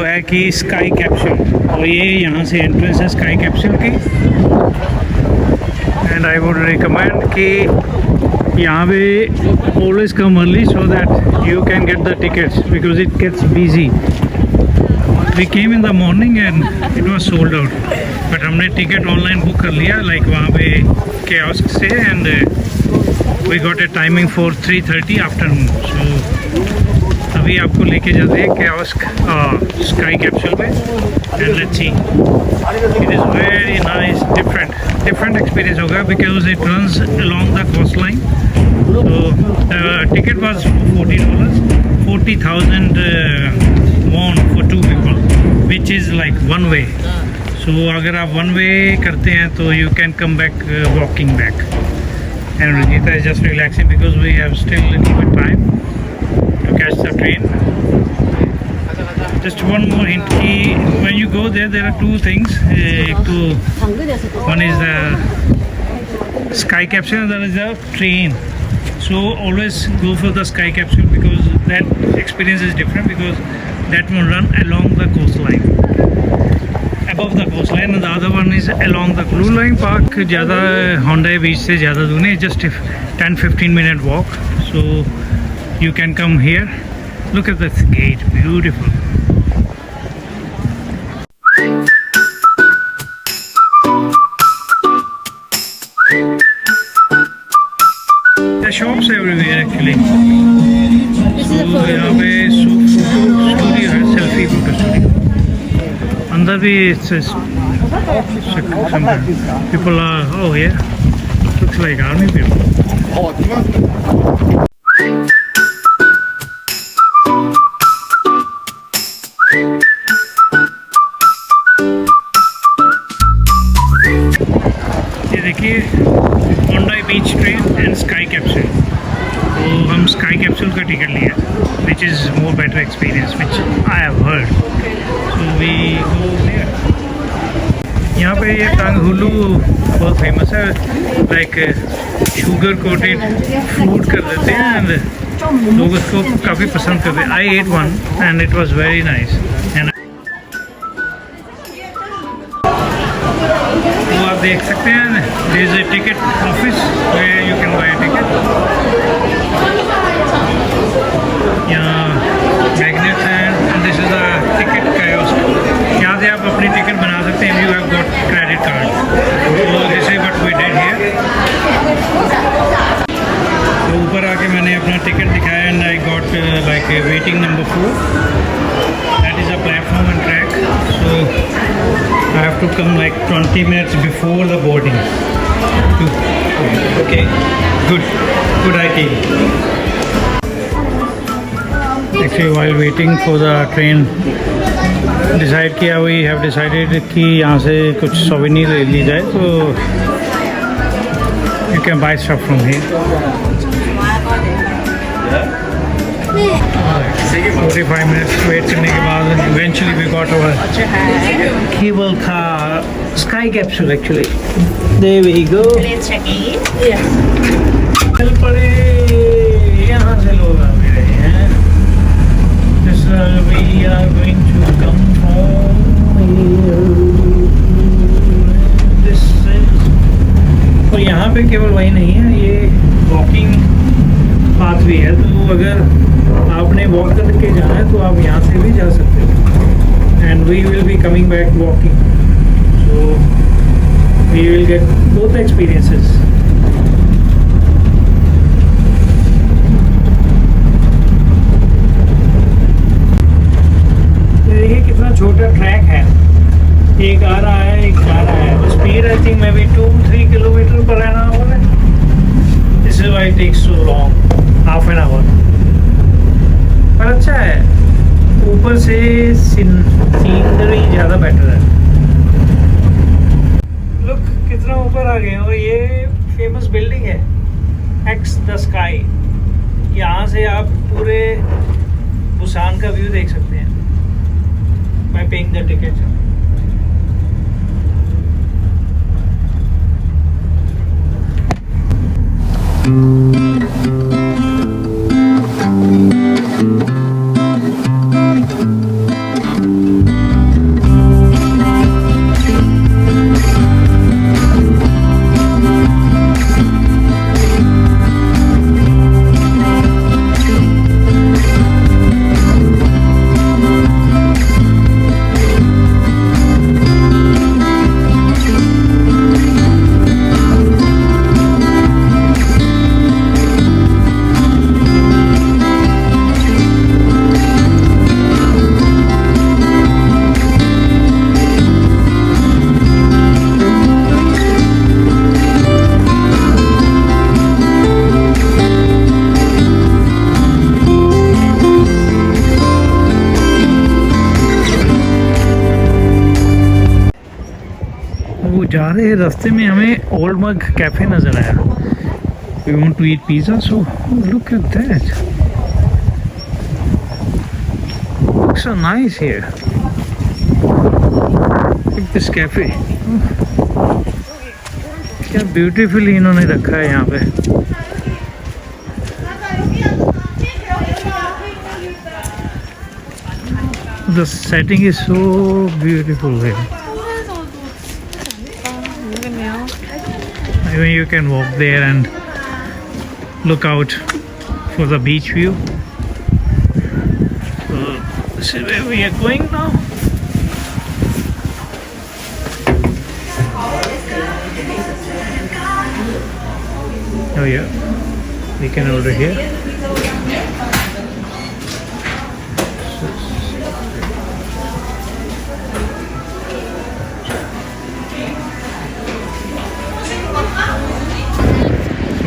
जो है कि स्काई कैप्सूल, और ये यहाँ से एंट्रेंस है स्काई कैप्सूल की। एंड आई वुड रिकमेंड कि यहाँ पे always come early so that you can get the tickets because it gets busy. We came in the morning and it was sold out, but हमने ticket online book कर लिया like वहाँ पे kiosk से, and we got a timing for 3:30 afternoon. So अभी आपको लेके जाते हैं कियोस्क स्काई कैप्सूल पे, and let's see. It is very nice, different experience होगा because it runs along the coastline. So the ticket was $40, 40,000 won for 2 people, which is like one way. So अगर आप one way करते हैं तो you can come back walking back. And Rajita is just relaxing because we have still a little bit time to catch the train. Just one more hint कि when you go there are two things. One is the sky capsule and the other is the train. So always go for the sky capsule because that experience is different because that will run along the coastline, above the coastline, and the other one is along the Blue Line Park. ज़्यादा Honda Beach से ज़्यादा दूर नहीं, just 10-15 minute walk. So you can come here. Look at this gate, beautiful. Shops everywhere actually. So यहाँ पे studio है, selfie photo studio. अंदर भी people are, oh yeah, looks like army people. ये देखिए Honda Beach train and sky capsule. तो हम sky capsule का टिकट लिया, which is more better experience, which I have heard. So we go there. यहाँ पे ये टांगहुलू बहुत फेमस है, like sugar coated fruit कर देते हैं and लोग उसको काफ़ी पसंद करते हैं. I ate one and it was very nice. And तो आप देख सकते हैं there is a ticket office where you can buy a ticket. यहाँ magnets हैं and this is the ticket kiosk. यहाँ से आप अपनी टिकट बना सकते हैं if you have got credit card. So this is what we did here. तो ऊपर आके मैंने अपना टिकट दिखाया and I got like a waiting number 4. That is a platform and track. So I have to come like 20 minutes before the boarding. Okay, good idea. Actually, while waiting for the train, decide किया we have decided कि यहाँ से कुछ souvenir ले ली जाए, so you can buy stuff from here. 45 minutes wait करने के बाद eventually we got our cable car sky capsule actually. There we go. Let's check in. Yeah. चल पड़े, यहाँ से लोग आ भी रहे हैं. This we are going to come from here. This is, और यहाँ पे केवल वही नहीं है, ये walking path भी है, तो अगर आपने वॉक करके जाना है तो आप यहाँ से भी जा सकते हो. And we will be coming back walking, so we will get both experiences. देखिए कितना छोटा ट्रैक है, एक आ रहा है एक जा रहा है. Speed I think maybe 2-3 kilometre per hour है. This is why it takes so long, half an hour. पर अच्छा है, ऊपर से सीनरी ज़्यादा बेटर है. लुक कितना ऊपर आ गए. और ये फेमस बिल्डिंग है एक्स द स्काई. यहाँ से आप पूरे बुसान का व्यू देख सकते हैं बाय पेइंग द टिकट. आ रहे रास्ते में हमें ओल्ड मग कैफे नजर आया. We want to eat pizza, so look at that. Looks so nice here. Look at this cafe. क्या ब्यूटीफुली इन्होंने रखा है यहाँ पे. The setting is so beautiful here. Even you can walk there and look out for the beach view. So this is where we are going now. Oh yeah, we can order here.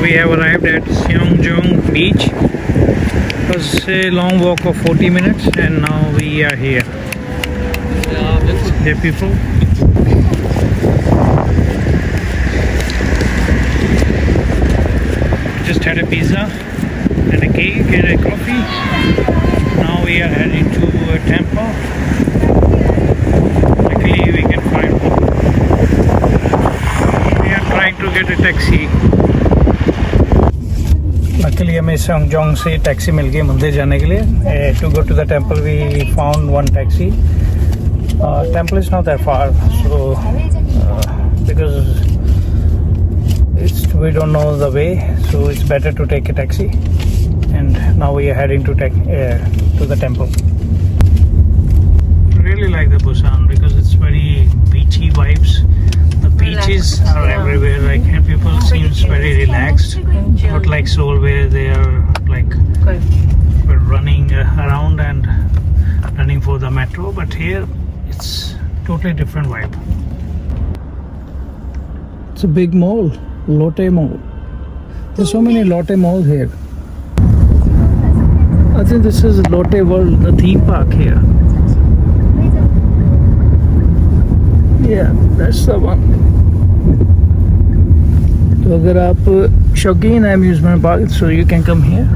We have arrived at Seongjong Beach. It was a long walk of 40 minutes and now we are here. There are people. Just had a pizza and a cake and a coffee. Now we are heading to a temple. Luckily we can find one. We are trying to get a taxi. Luckily हमें सेंगजोंग से taxi मिल गई मंदिर जाने के लिए. To go to the temple we found one taxi. Temple is not that far, so because we don't know the way, so it's better to take a taxi. And now we are heading to the temple. I really like the Busan because it's very beachy vibes. The beaches are everywhere, like, and people seems very relaxed, not like Seoul where they are like running around and running for the metro. But here it's totally different vibe. It's a big mall, Lotte Mall. There's so many Lotte malls here. I think this is Lotte World, the theme park here. Yeah, that's the one. तो अगर आप शौकीन है amusement park, so you can come here.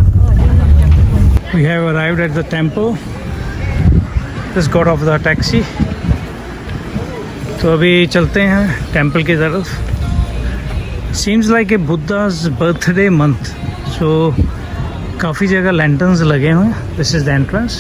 We have arrived at the temple. Just got off the taxi. तो अभी चलते हैं temple की तरफ. Seems like a Buddha's birthday month. So काफ़ी जगह लैंटर्न्स लगे हुए हैं. This is the entrance.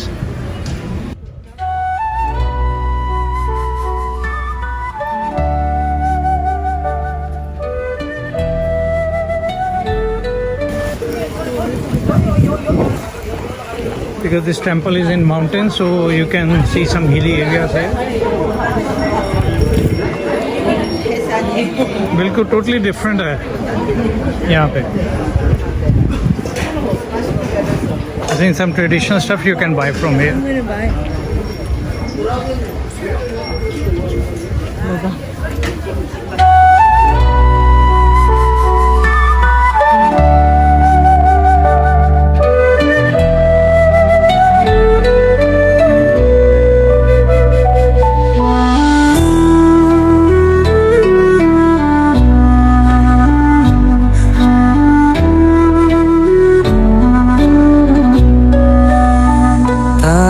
Because this temple is in mountains, so you can see some hilly areas here. बिल्कुल totally different है यहाँ पे. I think some traditional stuff you can buy from here. I'm gonna buy.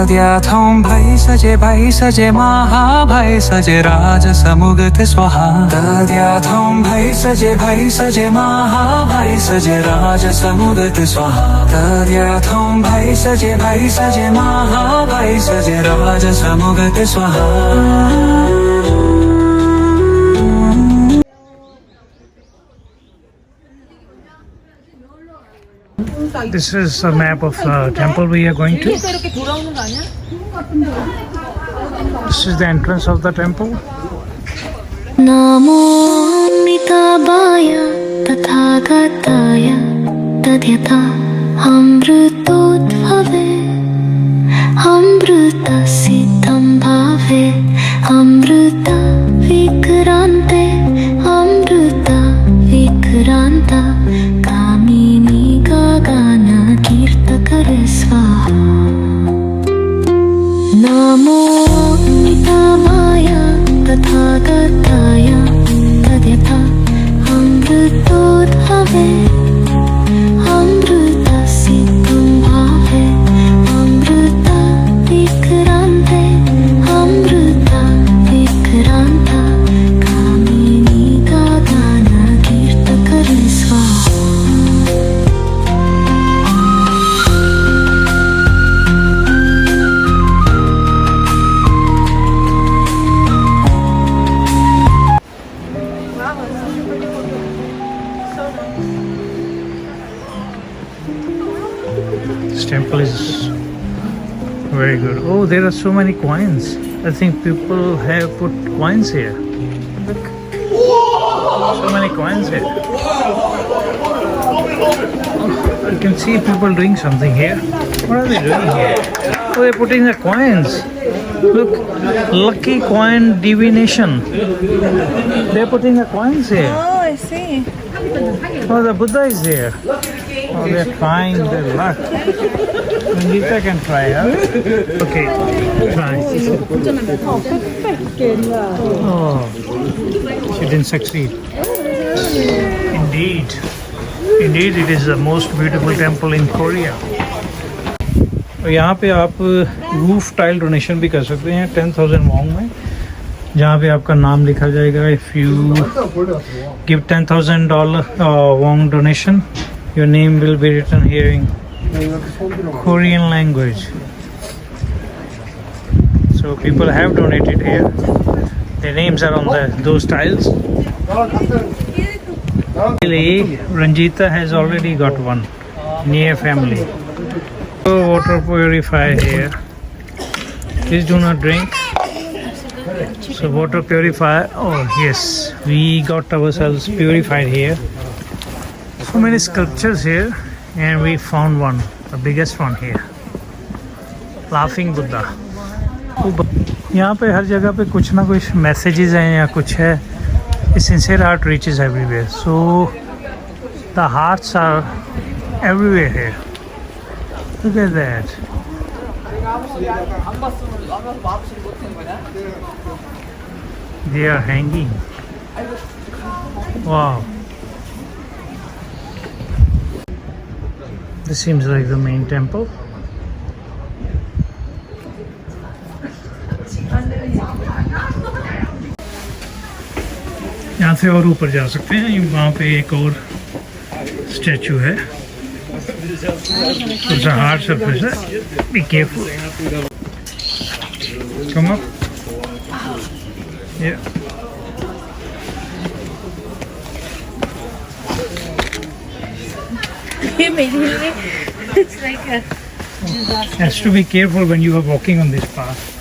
तद्याथों भाई सजे महाभाई सजे राज समुगत स्वाहा. तद्याथों भाई सजे महाभाई सजे राज समुगत स्वाहा. तद्याथों भाई सजे महाभाई सजे राज समुगत स्वाहा. This is a map of the temple we are going to. This is the entrance of the temple. Namo Amitabhaya Tathagataaya Tadyata Amrutodbhave Amruta Siddham Bhave Amruta Vikrante Amruta Vikranta Kamini Gagana Kirtakare Swaha. Namo Amitabhaya Tathagataaya व्यथा अमृतोद्भवे अमृतस्य भावे अमृता विक्रान्ते अमृता विक्रान्ता कामिनी गान कीर्तकरी स्वाहा This temple is very good. Oh, there are so many coins. I think people have put coins here. Look. So many coins here. Oh, you can see people doing something here. What are they doing here? Oh, they're putting the coins. Look, lucky coin divination. They're putting the coins here. Oh, I see. Oh, the Buddha is there. Oh, they're trying their luck. Nandita can try, huh? Okay, try. Oh, she didn't succeed. Indeed. Indeed, it is the most beautiful temple in Korea. और यहाँ पे आप roof tile donation भी कर सकते हैं 10,000 Wong में, जहाँ पे आपका नाम लिखा जाएगा. If you give $10,000 Wong donation, your name will be written here in Korean language. So people have donated here. Their names are on those tiles. Really, Ranjita has already got one near family. So water purifier here. Please do not drink. So water purifier. Oh yes, we got ourselves purified here. So many sculptures here, and we found one, the biggest one here. Laughing Buddha. यहाँ पे हर जगह पे कुछ ना कुछ messages हैं या कुछ है. Sincere heart reaches everywhere. So the hearts are everywhere here. Look at that. They are hanging. Wow. This seems like the main temple. यहाँ से और ऊपर जा सकते हैं. वहाँ पे एक और स्टैचू है. It's a hard surface. Be careful. Come up. Yeah. It's like a disaster. Has to be careful when you are walking on this path.